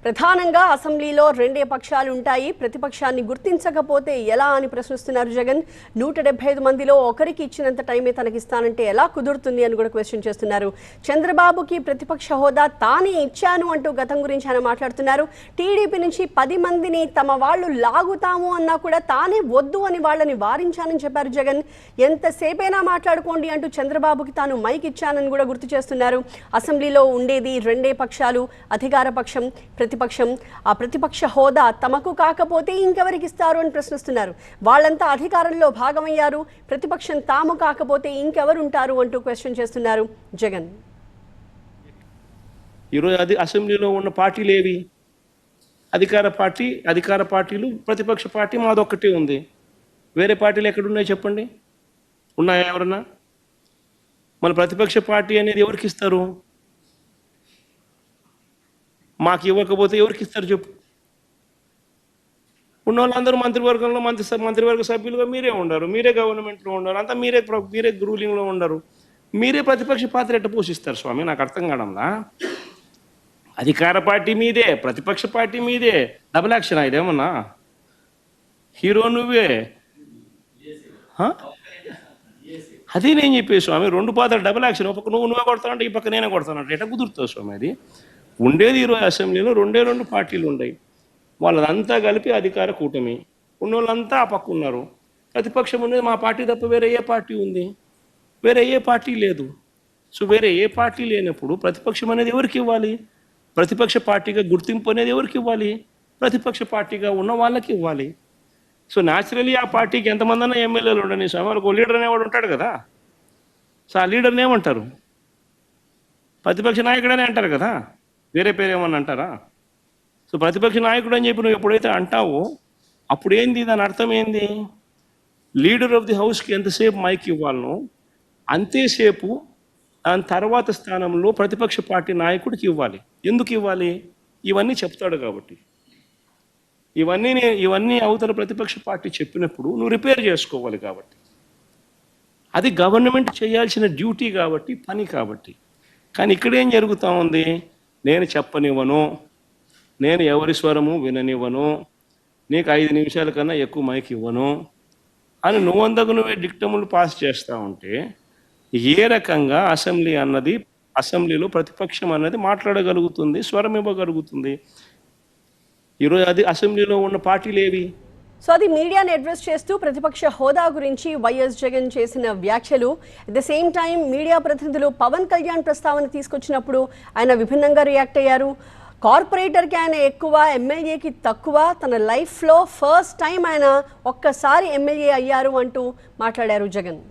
ప్రధానంగా అసెంబ్లీలో రెండే పక్షాలు ఉంటాయి. ప్రతిపక్షాన్ని గుర్తించకపోతే ఎలా అని ప్రశ్నిస్తున్నారు జగన్. 175 మందిలో ఒకరికి ఇచ్చినంత టైమే తనకిస్తానంటే ఎలా కుదురుతుంది అని కూడా క్వశ్చన్ చేస్తున్నారు. చంద్రబాబుకి ప్రతిపక్ష హోదా తానే ఇచ్చాను అంటూ గతం గురించి ఆయన మాట్లాడుతున్నారు. టీడీపీ నుంచి 10 మందిని తమ వాళ్ళు లాగుతాము అన్నా కూడా తానే వద్దు అని వాళ్ళని వారించానని చెప్పారు జగన్. ఎంతసేపైనా మాట్లాడుకోండి అంటూ చంద్రబాబుకి తాను మైక్ ఇచ్చానని కూడా గుర్తు చేస్తున్నారు. అసెంబ్లీలో ఉండేది రెండే పక్షాలు, అధికార పక్షం, ప్రతిపక్షం. ఆ ప్రతిపక్ష హోదా తమకు కాకపోతే ఇంకెవరికి ఇస్తారు అని ప్రశ్నిస్తున్నారు. వాళ్ళంతా అధికారంలో భాగమయ్యారు, ప్రతిపక్షం తాము కాకపోతే ఇంకెవరు ఉంటారు అంటూ క్వశ్చన్ చేస్తున్నారు జగన్. ఈరోజు అసెంబ్లీలో ఉన్న పార్టీలు ఏవి? అధికార పార్టీలు, ప్రతిపక్ష పార్టీ మాదొక్కటే ఉంది. వేరే పార్టీలు ఎక్కడున్నాయి చెప్పండి? ఉన్నాయా ఎవరన్నా? మన ప్రతిపక్ష పార్టీ అనేది ఎవరికి ఇస్తారు? మాకు ఇవ్వకపోతే ఎవరికి ఇస్తారు చెప్పు? ఉన్న వాళ్ళందరూ మంత్రివర్గంలో మంత్రివర్గ సభ్యులుగా మీరే ఉండరు, మీరే గవర్నమెంట్లో ఉండరు, అంతా మీరే రూలింగ్లో ఉండరు. మీరే ప్రతిపక్ష పాత్ర ఎట్ట పోషిస్తారు స్వామి? నాకు అర్థం కావడంలా. అధికార పార్టీ మీదే, ప్రతిపక్ష పార్టీ మీదే. డబుల్ యాక్షన్ ఇదేమన్నా? హీరో నువ్వే. అదే నేను చెప్పే స్వామి, రెండు పాత్ర డబుల్ యాక్షన్. ఒక పక్క నువ్వే కొడతానంటే ఈ పక్క నేనే కొడతానంటే ఎట్లా కుదురుతావు స్వామి? అది ఉండేది ఈరోజు అసెంబ్లీలో రెండు పార్టీలు ఉన్నాయి. వాళ్ళంతా కలిపి అధికార కూటమి. ఉన్నోళ్ళంతా ఆ పక్క ఉన్నారు. ప్రతిపక్షం ఉండేది మా పార్టీ తప్ప వేరే ఏ పార్టీ ఉంది? వేరే ఏ పార్టీ లేదు. సో వేరే ఏ పార్టీ లేనప్పుడు ప్రతిపక్షం అనేది ఎవరికి ఇవ్వాలి? ప్రతిపక్ష పార్టీగా గుర్తింపు అనేది ఎవరికి ఇవ్వాలి? ప్రతిపక్ష పార్టీగా ఉన్న వాళ్ళకి ఇవ్వాలి. సో న్యాచురలీ ఆ పార్టీకి ఎంతమంది అన్నా ఎమ్మెల్యేలు ఉండని స్వామి, వాళ్ళకి లీడర్ అనేవాడు ఉంటాడు కదా. సో ఆ లీడర్ని ఏమంటారు? ప్రతిపక్ష నాయకుడనే అంటారు కదా, వేరే పేరు ఏమన్నా అంటారా? సో ప్రతిపక్ష నాయకుడు అని చెప్పి నువ్వు ఎప్పుడైతే అంటావో అప్పుడు ఏంది? దాని అర్థం ఏంది? లీడర్ ఆఫ్ ది హౌస్కి ఎంతసేపు మైక్ ఇవ్వాలనో అంతేసేపు దాని తర్వాత స్థానంలో ప్రతిపక్ష పార్టీ నాయకుడికి ఇవ్వాలి. ఎందుకు ఇవ్వాలి? ఇవన్నీ చెప్తాడు కాబట్టి. ఇవన్నీ అవతల ప్రతిపక్ష పార్టీ చెప్పినప్పుడు నువ్వు రిపేర్ చేసుకోవాలి కాబట్టి. అది గవర్నమెంట్ చేయాల్సిన డ్యూటీ కాబట్టి, పని కాబట్టి. కానీ ఇక్కడ ఏం జరుగుతూ ఉంది? నేను చెప్పనివ్వను, నేను ఎవరి స్వరము విననివ్వను, నీకు 5 నిమిషాల కన్నా ఎక్కువ మైక్ ఇవ్వను అని నువ్వే డిక్టములు పాస్ చేస్తూ ఉంటే ఏ రకంగా అసెంబ్లీలో ప్రతిపక్షం అన్నది మాట్లాడగలుగుతుంది, స్వరం ఇవ్వగలుగుతుంది? ఈరోజు అసెంబ్లీలో ఉన్న పార్టీలు ఏవి? సో అది మీడియాని అడ్రస్ చేస్తూ ప్రతిపక్ష హోదా గురించి వైఎస్ జగన్ చేసిన వ్యాఖ్యలు. At the same time media ప్రతినిధులు పవన్ కళ్యాణ్ ప్రస్తావన తీసుకొచ్చినప్పుడు ఆయన విభిన్నంగా రియాక్ట్ అయ్యారు. కార్పొరేటర్కి ఆయన ఎక్కువ, ఎమ్మెల్యేకి తక్కువ, తన లైఫ్లో ఫస్ట్ టైం ఆయన ఒక్కసారి ఎమ్మెల్యే అయ్యారు అంటూ మాట్లాడారు జగన్.